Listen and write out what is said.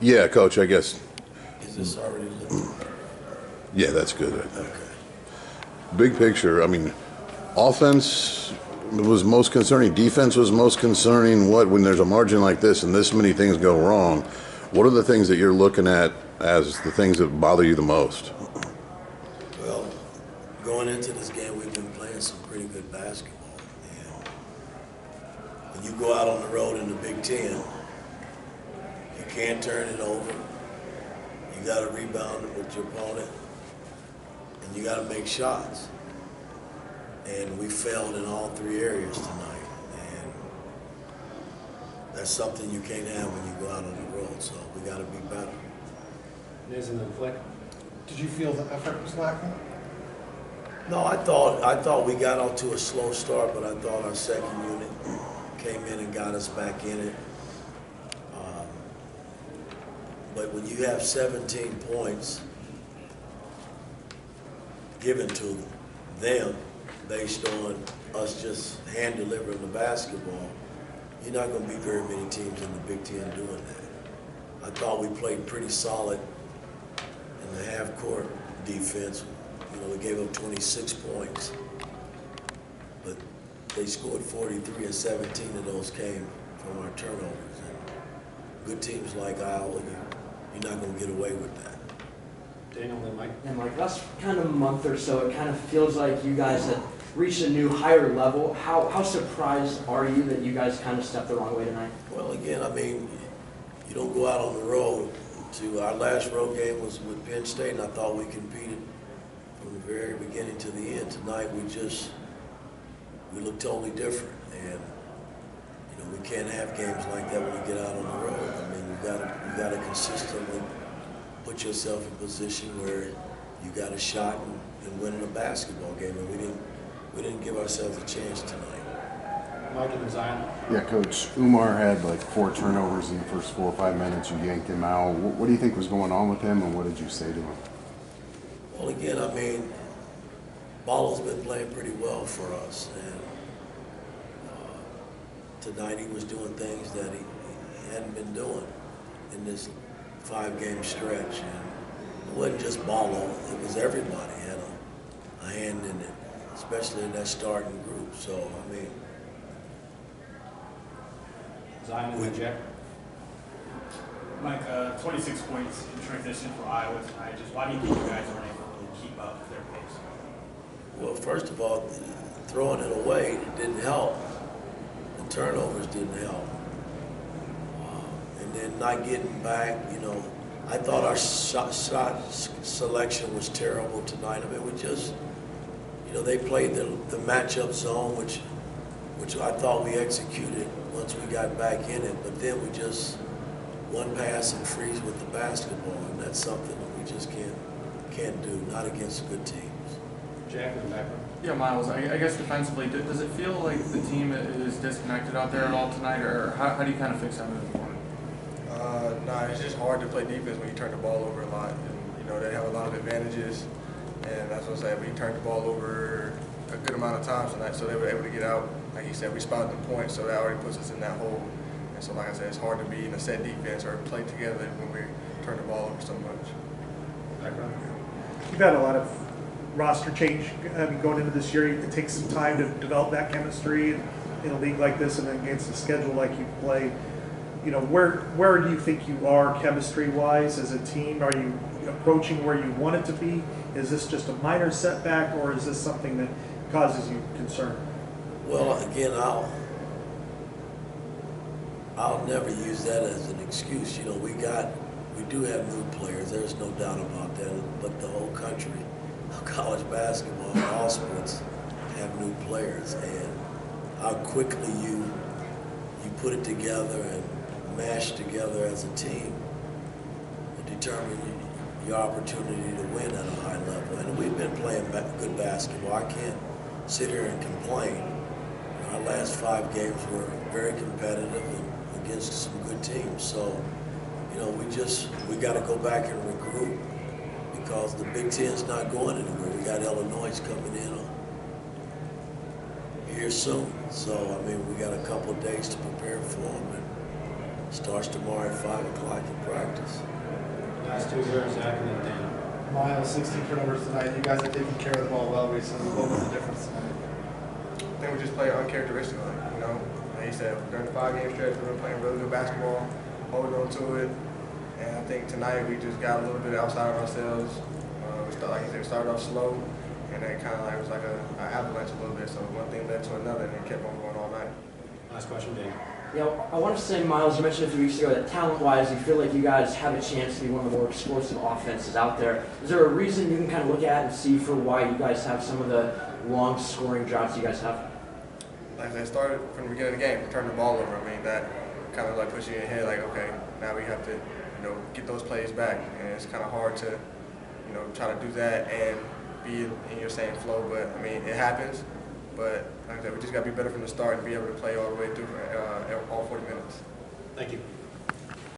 Yeah, Coach, I guess. Is this already looking? Yeah, that's good right there. Okay. Big picture, I mean, offense was most concerning. Defense was most concerning. When there's a margin like this and this many things go wrong, what are the things that you're looking at as the things that bother you the most? Well, going into this game, we've been playing some pretty good basketball. And when you go out on the road in the Big Ten, you can't turn it over. You got to rebound it with your opponent, and you got to make shots. And we failed in all three areas tonight. And that's something you can't have when you go out on the road. So we got to be better. Isn't it Flick? Did you feel the effort was lacking? No, I thought we got off to a slow start, but I thought our second unit came in and got us back in it. But when you have 17 points given to them based on us just hand delivering the basketball, you're not going to be very many teams in the Big Ten doing that. I thought we played pretty solid in the half-court defense. You know, we gave up 26 points, but they scored 43 and 17 of those came from our turnovers. And good teams like Iowa, you're not going to get away with that. Daniel, then Mike. And like last kind of month or so, it kind of feels like you guys have reached a new higher level. How surprised are you that you guys kind of stepped the wrong way tonight? Well, again, I mean, you don't go out on the road. Our last road game was with Penn State, and I thought we competed from the very beginning to the end. Tonight, we look totally different, and you know we can't have games like that when we get out on the road. I mean, you got to consistently put yourself in a position where you got a shot and winning a basketball game, and we didn't give ourselves a chance tonight. Mike and Zion. Yeah, Coach, Umar had like 4 turnovers in the first 4 or 5 minutes. You yanked him out. What do you think was going on with him, and what did you say to him? Well, again, I mean, Ballo's been playing pretty well for us, and tonight he was doing things that he hadn't been doing in this 5-game stretch. And it wasn't just Ballo, it was everybody had a hand in it, especially in that starting group. So, I mean, Zion and then Jack. Mike, 26 points in transition for Iowa tonight. Just why do you think you guys aren't able to keep up with their pace? well, first of all, throwing it away didn't help. The turnovers didn't help. And then not getting back, you know, I thought our shot selection was terrible tonight. I mean, we just, you know, they played the matchup zone, which I thought we executed once we got back in it, but then we just one pass and freeze with the basketball, and that's something that we just can't do, not against good teams. Jack in the background. Yeah, Miles, I guess defensively, does it feel like the team is disconnected out there at all tonight, or how do you kind of fix that moving forward? Nah, it's just hard to play defense when you turn the ball over a lot. And, you know, they have a lot of advantages, and that's what I'm saying. We turned the ball over a good amount of times tonight, so they were able to get out. Like he said, we spotted the points, so that already puts us in that hole. And so, like I said, it's hard to be in a set defense or play together when we turn the ball over so much. Background. You've had a lot of roster change going into this year. It takes some time to develop that chemistry in a league like this and against a schedule like you play. You know, where do you think you are chemistry-wise as a team? Are you approaching where you want it to be? Is this just a minor setback, or is this something that causes you concern? Well, again, I'll never use that as an excuse. You know, we do have new players. There's no doubt about that. But the whole country, college basketball, all sports have new players, and how quickly you put it together and mash together as a team will determine your opportunity to win at a high level. And we've been playing good basketball. I can't sit here and complain. Our last 5 games were very competitive and against some good teams. So, you know, we got to go back and regroup because the Big Ten's not going anywhere. We got Illinois coming in here soon. So, I mean, we got a couple of days to prepare for them and Starts tomorrow at 5 o'clock in practice. Last two here, Zach and then Dan. Miles, 16 turnovers tonight. You guys have taken care of the ball well recently. What was the difference tonight? I think we just played uncharacteristically, you know. Like you said, during the 5-game stretch, we've been playing really good basketball, holding on to it. And I think tonight we just got a little bit outside of ourselves. Like you said, we started off slow, and then kind of like it was like an avalanche a little bit. So one thing led to another, and it kept on going all night. Last question, Dan. You know, I want to say, Miles, you mentioned a few weeks ago that talent-wise, you feel like you guys have a chance to be one of the more explosive offenses out there. Is there a reason you can kind of look at and see for why you guys have some of the long scoring drives you guys have? Like I started from the beginning of the game, turn the ball over. I mean, that kind of like puts you in your head, like, okay, now we have to, get those plays back. And it's kind of hard to, try to do that and be in your same flow. But, I mean, it happens. But, like I said, we just got to be better from the start and be able to play all the way through all 40 minutes. Thank you.